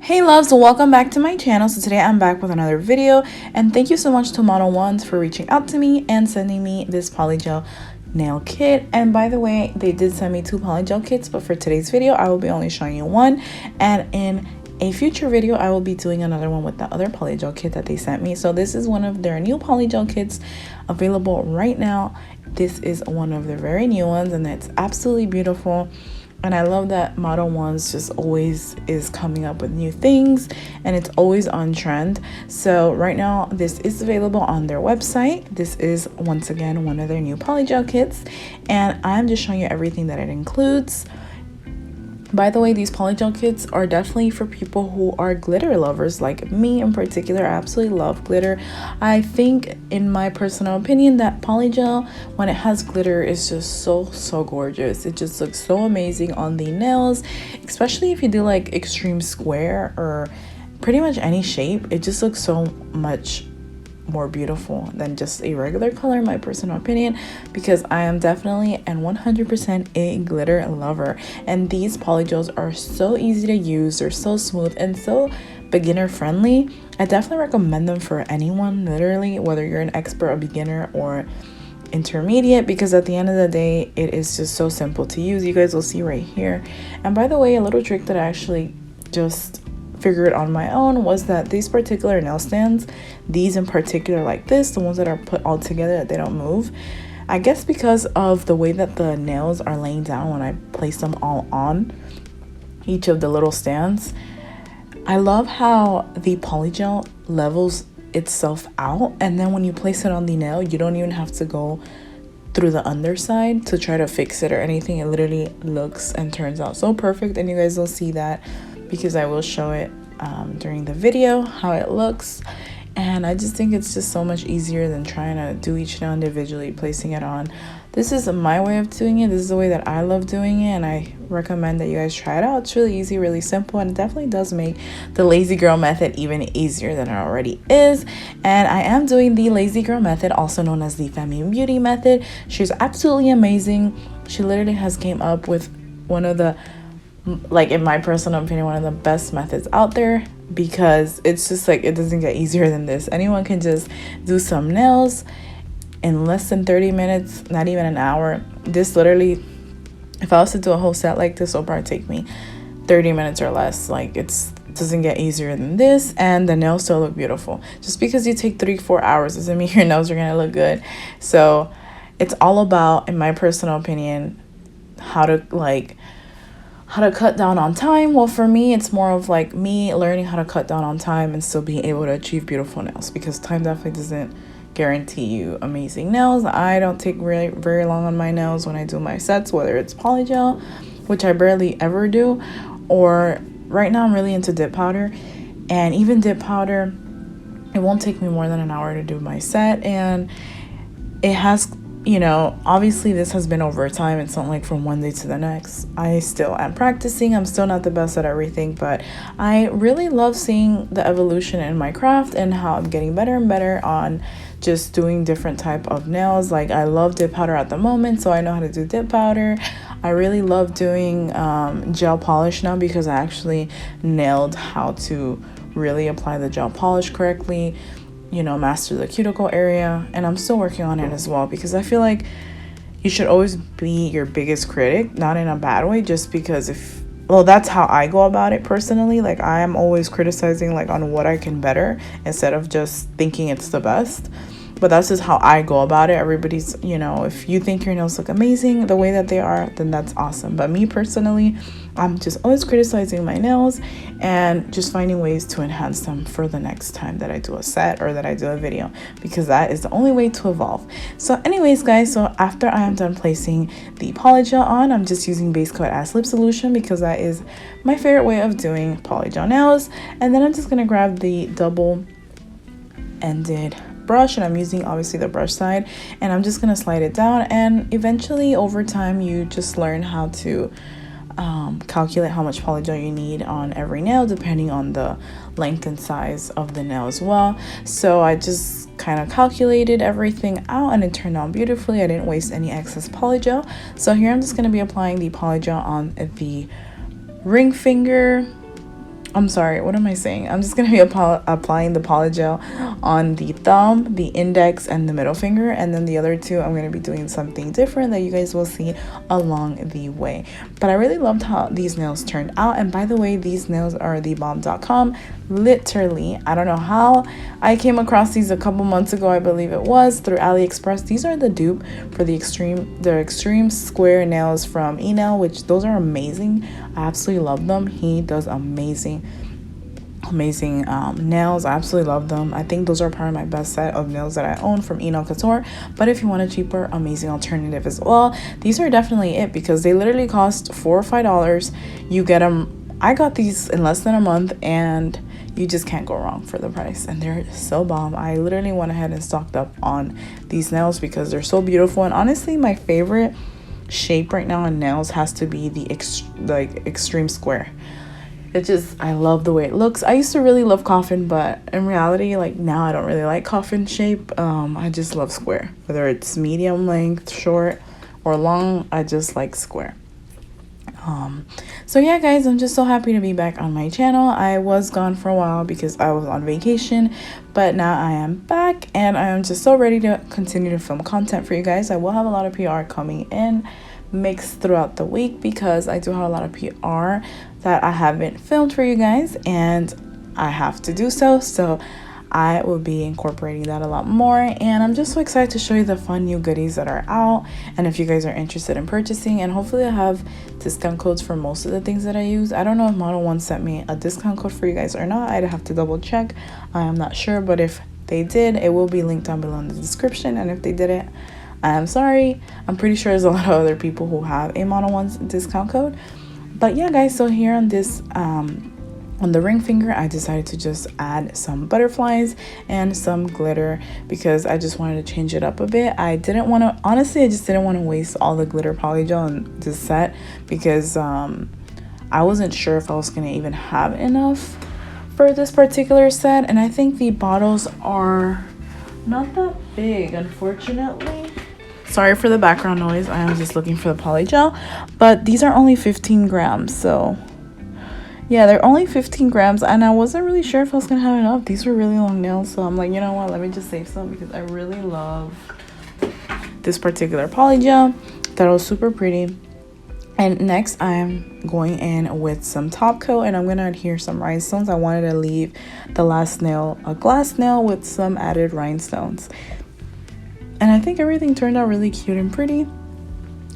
Hey loves, welcome back to my channel. So today I'm back with another video, and thank you so much to Modelones for reaching out to me and sending me this polygel nail kit. And by the way, they did send me 2 polygel kits, but for today's video I will be only showing you one, and in a future video I will be doing another one with the other polygel kit that they sent me. So this is one of their new polygel kits available right now. This is one of their very new ones, and it's absolutely beautiful. And I love that Modelones just always is coming up with new things, and it's always on trend. So right now this is available on their website. This is once again one of their new polygel kits, and I'm just showing you everything that it includes. By the way, these polygel kits are definitely for people who are glitter lovers like me in particular. I absolutely love glitter. I think, in my personal opinion, that polygel, when it has glitter, is just so gorgeous. It just looks so amazing on the nails, especially if you do like extreme square or pretty much any shape. It just looks so much more beautiful than just a regular color, in my personal opinion, because I am definitely and 100% a glitter lover. And these polygels are so easy to use, they're so smooth and so beginner friendly. I definitely recommend them for anyone, literally, whether you're an expert, a beginner, or intermediate, because at the end of the day it is just so simple to use. You guys will see right here. And by the way, a little trick that I actually just figured on my own was that these particular nail stands, these in particular, like this, the ones that are put all together that they don't move, I guess because of the way that the nails are laying down when I place them all on each of the little stands, I love how the polygel levels itself out, and then when you place it on the nail, you don't even have to go through the underside to try to fix it or anything. It literally looks and turns out so perfect, and you guys will see that because I will show it during the video how it looks. And I just think it's just so much easier than trying to do each nail individually, placing it on. This is my way of doing it. This is the way that I love doing it, and I recommend that you guys try it out. It's really easy, really simple, and it definitely does make the lazy girl method even easier than it already is. And I am doing the lazy girl method, also known as the Femi Beauty method. She's absolutely amazing. She literally has came up with one of the, like, in my personal opinion, one of the best methods out there, because it's just like, it doesn't get easier than this. Anyone can just do some nails in less than 30 minutes, not even an hour. This literally, if I was to do a whole set like this, it'll probably take me 30 minutes or less. Like, it doesn't get easier than this, and the nails still look beautiful. Just because you take 3-4 hours doesn't mean your nails are gonna look good. So it's all about, in my personal opinion, how to cut down on time. Well, for me, it's more of like me learning how to cut down on time and still being able to achieve beautiful nails, because time definitely doesn't guarantee you amazing nails. I don't take really very long on my nails when I do my sets, whether it's polygel, which I barely ever do, or right now I'm really into dip powder. And even dip powder, it won't take me more than an hour to do my set. And it has, you know, obviously this has been over time. It's not like from one day to the next. I still am practicing. I'm still not the best at everything, but I really love seeing the evolution in my craft and how I'm getting better and better on just doing different type of nails. Like, I love dip powder at the moment, so I know how to do dip powder. I really love doing gel polish now, because I actually nailed how to really apply the gel polish correctly, you know, master the cuticle area. And I'm still working on it as well, because I feel like you should always be your biggest critic, not in a bad way, just because well, that's how I go about it personally. Like, I am always criticizing, like, on what I can better, instead of just thinking it's the best. But that's just how I go about it. Everybody's, you know, if you think your nails look amazing the way that they are, then that's awesome. But me personally, I'm just always criticizing my nails and just finding ways to enhance them for the next time that I do a set or that I do a video, because that is the only way to evolve. So anyways, guys, so after I am done placing the polygel on, I'm just using base coat as lip solution, because that is my favorite way of doing polygel nails. And then I'm just going to grab the double ended brush, and I'm using obviously the brush side, and I'm just gonna slide it down. And eventually, over time, you just learn how to calculate how much polygel you need on every nail, depending on the length and size of the nail as well. So I just kind of calculated everything out, and it turned out beautifully. I didn't waste any excess polygel. So here I'm just going to be applying the polygel on the ring finger I'm sorry, what am I saying? I'm just going to be applying the polygel on the thumb, the index, and the middle finger. And then the other two, I'm going to be doing something different that you guys will see along the way. But I really loved how these nails turned out. And by the way, these nails are the bomb.com. Literally, I don't know how I came across these a couple months ago, I believe it was, through AliExpress. These are the dupe for the extreme square nails from Enel, which those are amazing. I absolutely love them. He does amazing nails. I absolutely love them. I think those are part of my best set of nails that I own from Enel Couture. But if you want a cheaper, amazing alternative as well, these are definitely it, because they literally cost $4 or $5. You get them. I got these in less than a month, and you just can't go wrong for the price, and they're so bomb. I literally went ahead and stocked up on these nails because they're so beautiful. And honestly, my favorite shape right now in nails has to be the extreme square. It just, I love the way it looks. I used to really love coffin, but in reality, like now I don't really like coffin shape. I just love square, whether it's medium length, short, or long. I just like square. So yeah, guys, I'm just so happy to be back on my channel. I was gone for a while because I was on vacation, but now I am back, and I am just so ready to continue to film content for you guys. I will have a lot of PR coming in mixed throughout the week, because I do have a lot of PR that I haven't filmed for you guys, and I have to do so I will be incorporating that a lot more. And I'm just so excited to show you the fun new goodies that are out, and if you guys are interested in purchasing. And hopefully I have discount codes for most of the things that I use. I don't know if Modelones sent me a discount code for you guys or not. I'd have to double check. I am not sure, but if they did, it will be linked down below in the description. And if they didn't, I am sorry. I'm pretty sure there's a lot of other people who have a Modelones discount code. But yeah, guys, so here on this on the ring finger, I decided to just add some butterflies and some glitter, because I just wanted to change it up a bit. I didn't want to, honestly, I just didn't want to waste all the glitter polygel in this set, because I wasn't sure if I was going to even have enough for this particular set. And I think the bottles are not that big, unfortunately. Sorry for the background noise. I am just looking for the polygel, but these are only 15 grams. So yeah, they're only 15 grams, and I wasn't really sure if I was gonna have enough. These were really long nails, so I'm like, you know what, let me just save some, because I really love this particular polygel. That was super pretty. And next, I'm going in with some top coat, and I'm gonna adhere some rhinestones. I wanted to leave the last nail a glass nail with some added rhinestones, and I think everything turned out really cute and pretty.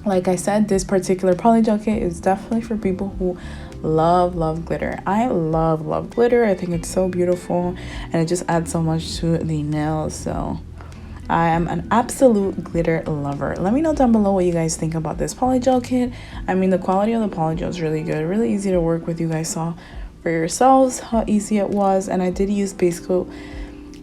Like I said, this particular polygel kit is definitely for people who love glitter. I love glitter. I think it's so beautiful, and it just adds so much to the nails. So I am an absolute glitter lover. Let me know down below what you guys think about this polygel kit. I mean, the quality of the polygel is really good, really easy to work with. You guys saw for yourselves how easy it was, and I did use base coat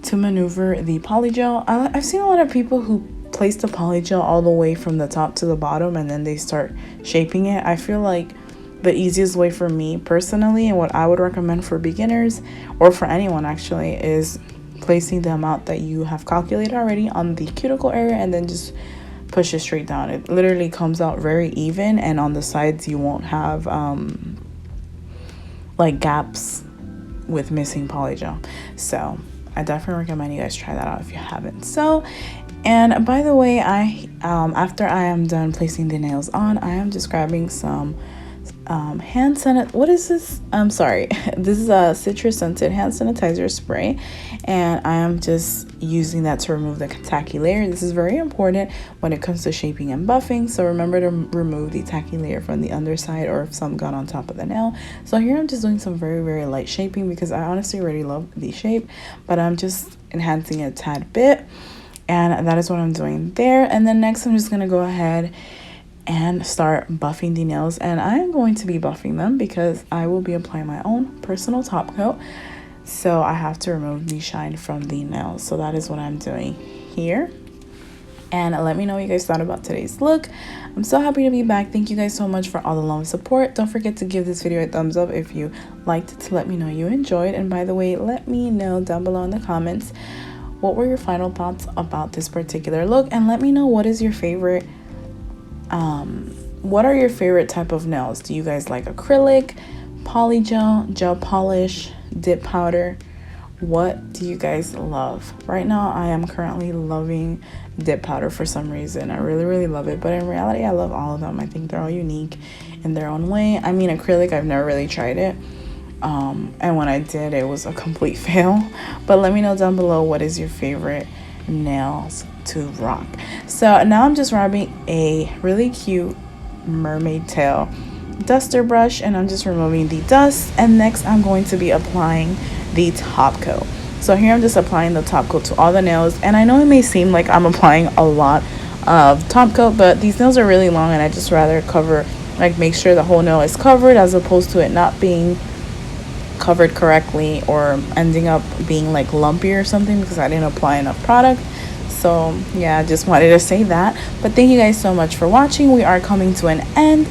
to maneuver the polygel. I've seen a lot of people who place the polygel all the way from the top to the bottom, and then they start shaping it. I feel like the easiest way for me personally, and what I would recommend for beginners, or for anyone actually, is placing the amount that you have calculated already on the cuticle area, and then just push it straight down. It literally comes out very even, and on the sides you won't have like gaps with missing polygel. So I definitely recommend you guys try that out if you haven't. So, and by the way, I after I am done placing the nails on, I am just grabbing some hand sanitizer. What is this? I'm sorry. This is a citrus scented hand sanitizer spray, and I am just using that to remove the tacky layer. This is very important when it comes to shaping and buffing, so remember to remove the tacky layer from the underside, or if some got on top of the nail. So here I'm just doing some very light shaping, because I honestly already love the shape, but I'm just enhancing it a tad bit, and that is what I'm doing there. And then next I'm just gonna go ahead and start buffing the nails, and I am going to be buffing them because I will be applying my own personal top coat, so I have to remove the shine from the nails. So that is what I'm doing here, and let me know what you guys thought about today's look. I'm so happy to be back. Thank you guys so much for all the love and support. Don't forget to give this video a thumbs up if you liked it, to let me know you enjoyed. And by the way, let me know down below in the comments what were your final thoughts about this particular look, and let me know what is your favorite what are your favorite type of nails. Do you guys like acrylic, Polygel, gel polish, dip powder. What do you guys love? Right now I am currently loving dip powder for some reason. I really love it, but in reality I love all of them. I think they're all unique in their own way. I mean, acrylic, I've never really tried it, and when I did, it was a complete fail. But let me know down below, what is your favorite nails to rock? So now I'm just rubbing a really cute mermaid tail duster brush, and I'm just removing the dust. And next I'm going to be applying the top coat. So here I'm just applying the top coat to all the nails, and I know it may seem like I'm applying a lot of top coat, but these nails are really long and I just rather cover, like, make sure the whole nail is covered, as opposed to it not being covered correctly or ending up being like lumpy or something because I didn't apply enough product. So yeah, I just wanted to say that. But thank you guys so much for watching. We are coming to an end.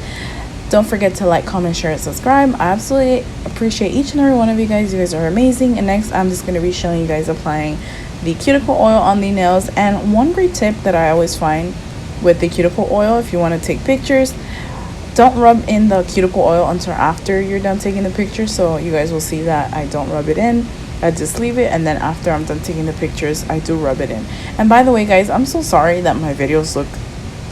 Don't forget to like, comment, share, and subscribe. I absolutely appreciate each and every one of you guys. You guys are amazing. And next, I'm just going to be showing you guys applying the cuticle oil on the nails. And one great tip that I always find with the cuticle oil, if you want to take pictures, don't rub in the cuticle oil until after you're done taking the picture. So you guys will see that I don't rub it in. I just leave it, and then after I'm done taking the pictures, I do rub it in. And by the way, guys, I'm so sorry that my videos look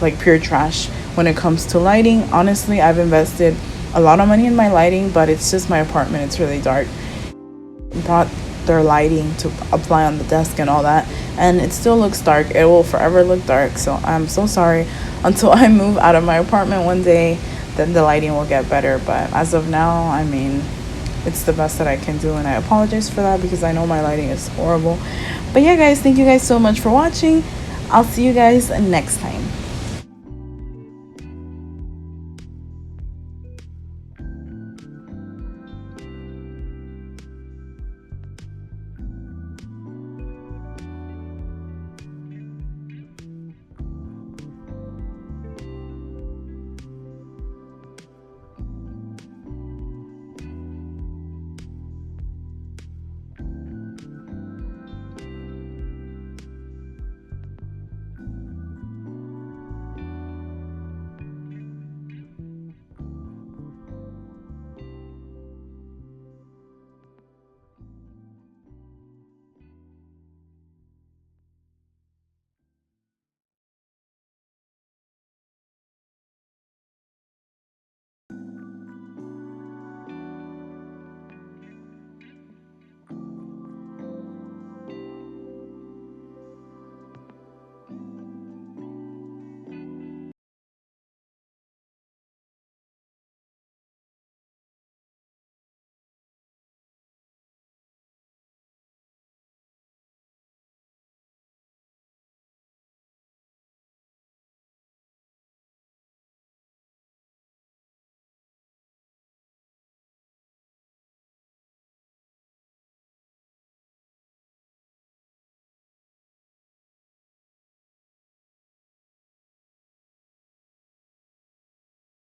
like pure trash when it comes to lighting. Honestly, I've invested a lot of money in my lighting, but it's just my apartment, it's really dark. Brought their lighting to apply on the desk and all that, and it still looks dark. It will forever look dark. So I'm so sorry. Until I move out of my apartment one day, then the lighting will get better. But as of now, I mean, it's the best that I can do, and I apologize for that because I know my lighting is horrible. But yeah, guys, thank you guys so much for watching. I'll see you guys next time.